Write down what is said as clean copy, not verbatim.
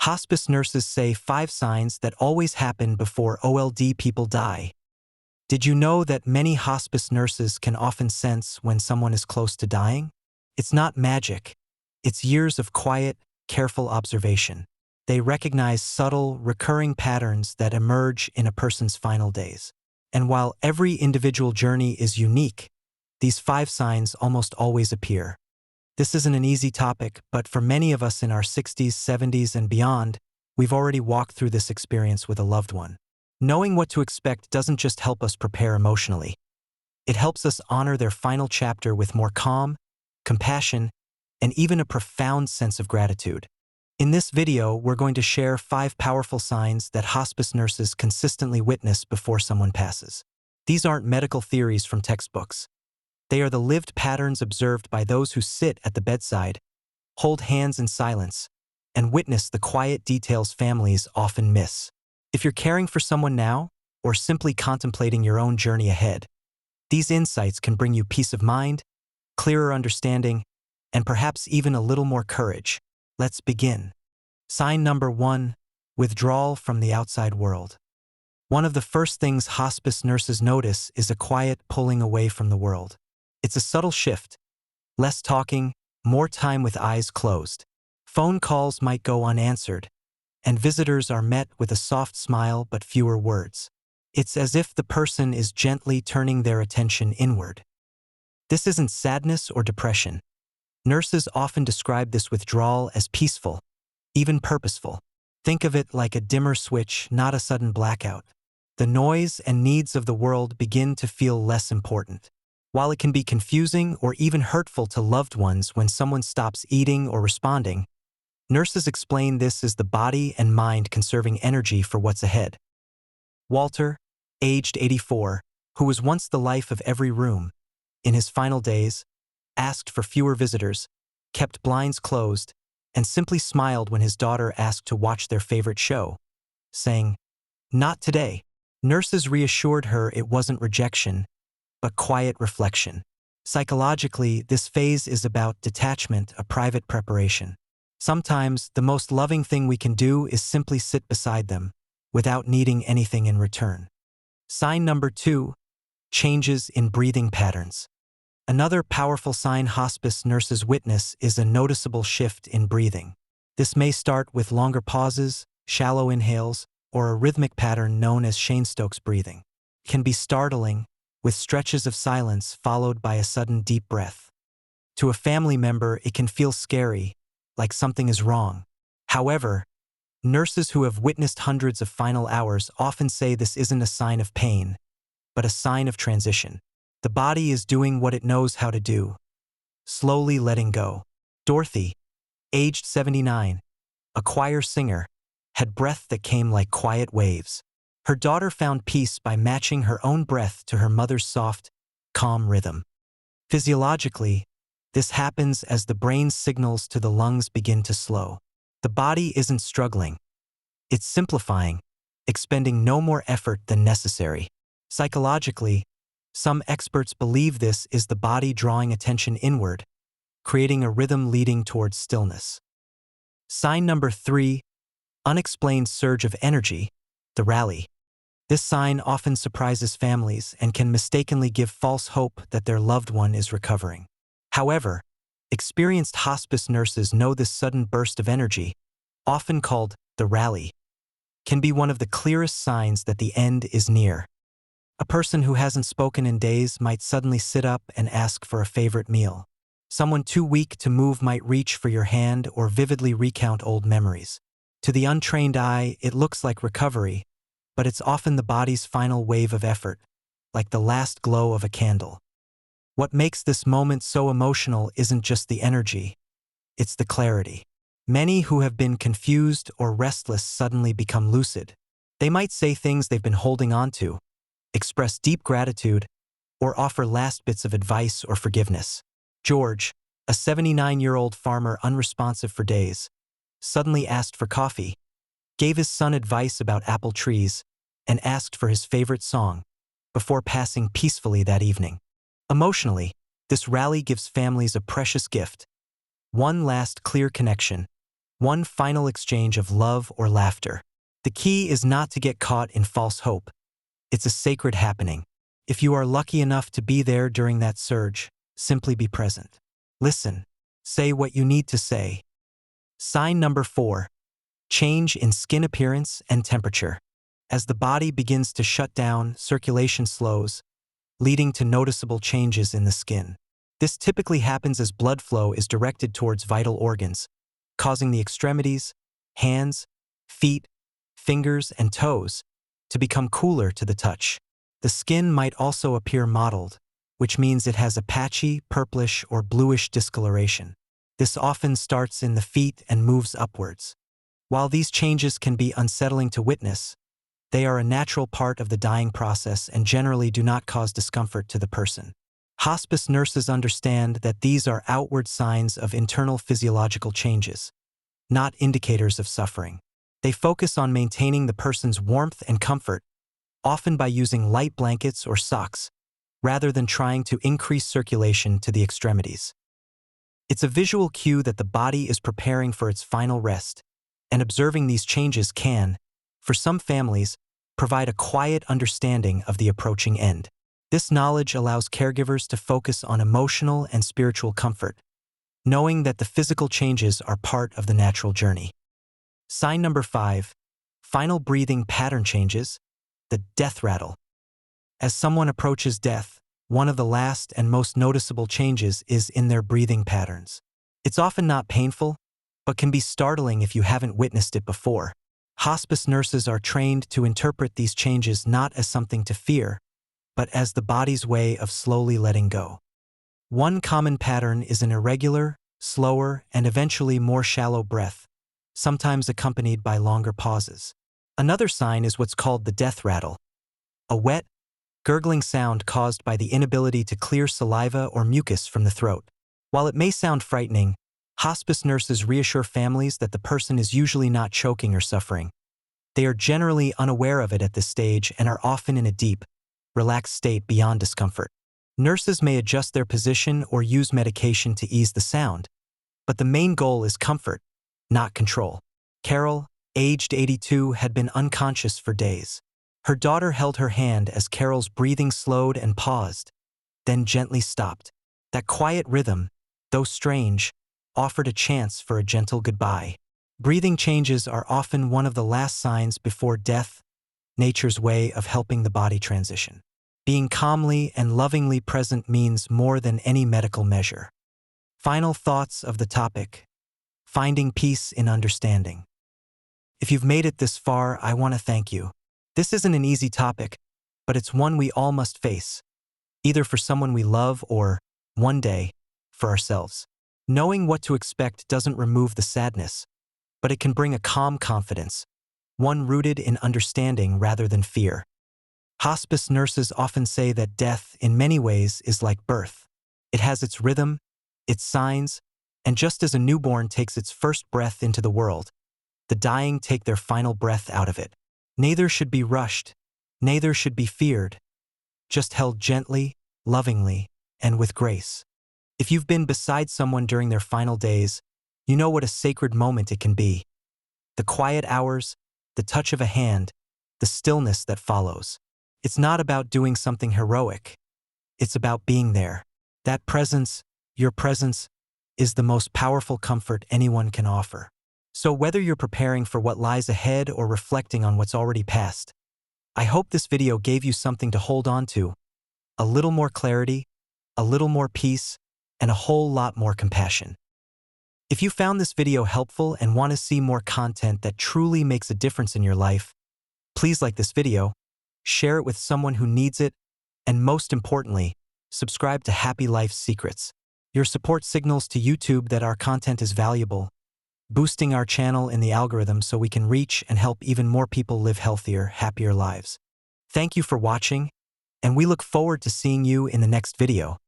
Hospice nurses say 5 signs that always happen before OLD people die. Did you know that many hospice nurses can often sense when someone is close to dying? It's not magic. It's years of quiet, careful observation. They recognize subtle, recurring patterns that emerge in a person's final days. And while every individual journey is unique, these 5 signs almost always appear. This isn't an easy topic, but for many of us in our 60s, 70s, and beyond, we've already walked through this experience with a loved one. Knowing what to expect doesn't just help us prepare emotionally. It helps us honor their final chapter with more calm, compassion, and even a profound sense of gratitude. In this video, we're going to share 5 powerful signs that hospice nurses consistently witness before someone passes. These aren't medical theories from textbooks. They are the lived patterns observed by those who sit at the bedside, hold hands in silence, and witness the quiet details families often miss. If you're caring for someone now, or simply contemplating your own journey ahead, these insights can bring you peace of mind, clearer understanding, and perhaps even a little more courage. Let's begin. Sign number 1, withdrawal from the outside world. One of the first things hospice nurses notice is a quiet pulling away from the world. It's a subtle shift. Less talking, more time with eyes closed. Phone calls might go unanswered, and visitors are met with a soft smile but fewer words. It's as if the person is gently turning their attention inward. This isn't sadness or depression. Nurses often describe this withdrawal as peaceful, even purposeful. Think of it like a dimmer switch, not a sudden blackout. The noise and needs of the world begin to feel less important. While it can be confusing or even hurtful to loved ones when someone stops eating or responding, nurses explain this as the body and mind conserving energy for what's ahead. Walter, aged 84, who was once the life of every room, in his final days, asked for fewer visitors, kept blinds closed, and simply smiled when his daughter asked to watch their favorite show, saying, "Not today." Nurses reassured her it wasn't rejection, but quiet reflection. Psychologically, this phase is about detachment, a private preparation. Sometimes, the most loving thing we can do is simply sit beside them, without needing anything in return. Sign number 2, changes in breathing patterns. Another powerful sign hospice nurses witness is a noticeable shift in breathing. This may start with longer pauses, shallow inhales, or a rhythmic pattern known as Cheyne-Stokes breathing. It can be startling, with stretches of silence followed by a sudden deep breath. To a family member, it can feel scary, like something is wrong. However, nurses who have witnessed hundreds of final hours often say this isn't a sign of pain, but a sign of transition. The body is doing what it knows how to do, slowly letting go. Dorothy, aged 79, a choir singer, had breath that came like quiet waves. Her daughter found peace by matching her own breath to her mother's soft, calm rhythm. Physiologically, this happens as the brain's signals to the lungs begin to slow. The body isn't struggling. It's simplifying, expending no more effort than necessary. Psychologically, some experts believe this is the body drawing attention inward, creating a rhythm leading towards stillness. Sign number 3, unexplained surge of energy, the rally. This sign often surprises families and can mistakenly give false hope that their loved one is recovering. However, experienced hospice nurses know this sudden burst of energy, often called the rally, can be one of the clearest signs that the end is near. A person who hasn't spoken in days might suddenly sit up and ask for a favorite meal. Someone too weak to move might reach for your hand or vividly recount old memories. To the untrained eye, it looks like recovery, but it's often the body's final wave of effort, like the last glow of a candle. What makes this moment so emotional isn't just the energy, it's the clarity. Many who have been confused or restless suddenly become lucid. They might say things they've been holding on to, express deep gratitude, or offer last bits of advice or forgiveness. George, a 79-year-old farmer unresponsive for days, suddenly asked for coffee, gave his son advice about apple trees, and asked for his favorite song, before passing peacefully that evening. Emotionally, this rally gives families a precious gift. One last clear connection, one final exchange of love or laughter. The key is not to get caught in false hope. It's a sacred happening. If you are lucky enough to be there during that surge, simply be present. Listen. Say what you need to say. Sign number 4. Change in skin appearance and temperature. As the body begins to shut down, circulation slows, leading to noticeable changes in the skin. This typically happens as blood flow is directed towards vital organs, causing the extremities, hands, feet, fingers, and toes to become cooler to the touch. The skin might also appear mottled, which means it has a patchy, purplish, or bluish discoloration. This often starts in the feet and moves upwards. While these changes can be unsettling to witness, they are a natural part of the dying process and generally do not cause discomfort to the person. Hospice nurses understand that these are outward signs of internal physiological changes, not indicators of suffering. They focus on maintaining the person's warmth and comfort, often by using light blankets or socks, rather than trying to increase circulation to the extremities. It's a visual cue that the body is preparing for its final rest, and observing these changes can, for some families, provide a quiet understanding of the approaching end. This knowledge allows caregivers to focus on emotional and spiritual comfort, knowing that the physical changes are part of the natural journey. Sign number 5. Final breathing pattern changes. The death rattle. As someone approaches death, one of the last and most noticeable changes is in their breathing patterns. It's often not painful, but can be startling if you haven't witnessed it before. Hospice nurses are trained to interpret these changes not as something to fear, but as the body's way of slowly letting go. One common pattern is an irregular, slower, and eventually more shallow breath, sometimes accompanied by longer pauses. Another sign is what's called the death rattle, a wet, gurgling sound caused by the inability to clear saliva or mucus from the throat. While it may sound frightening, hospice nurses reassure families that the person is usually not choking or suffering. They are generally unaware of it at this stage and are often in a deep, relaxed state beyond discomfort. Nurses may adjust their position or use medication to ease the sound, but the main goal is comfort, not control. Carol, aged 82, had been unconscious for days. Her daughter held her hand as Carol's breathing slowed and paused, then gently stopped. That quiet rhythm, though strange, offered a chance for a gentle goodbye. Breathing changes are often one of the last signs before death, nature's way of helping the body transition. Being calmly and lovingly present means more than any medical measure. Final thoughts of the topic: finding peace in understanding. If you've made it this far, I want to thank you. This isn't an easy topic, but it's one we all must face, either for someone we love or, one day, for ourselves. Knowing what to expect doesn't remove the sadness, but it can bring a calm confidence, one rooted in understanding rather than fear. Hospice nurses often say that death, in many ways, is like birth. It has its rhythm, its signs, and just as a newborn takes its first breath into the world, the dying take their final breath out of it. Neither should be rushed, neither should be feared, just held gently, lovingly, and with grace. If you've been beside someone during their final days, you know what a sacred moment it can be. The quiet hours, the touch of a hand, the stillness that follows. It's not about doing something heroic. It's about being there. That presence, your presence, is the most powerful comfort anyone can offer. So whether you're preparing for what lies ahead or reflecting on what's already passed, I hope this video gave you something to hold on to. A little more clarity, a little more peace, and a whole lot more compassion. If you found this video helpful and want to see more content that truly makes a difference in your life, please like this video, share it with someone who needs it, and most importantly, subscribe to Happy Life Secrets. Your support signals to YouTube that our content is valuable, boosting our channel in the algorithm so we can reach and help even more people live healthier, happier lives. Thank you for watching, and we look forward to seeing you in the next video.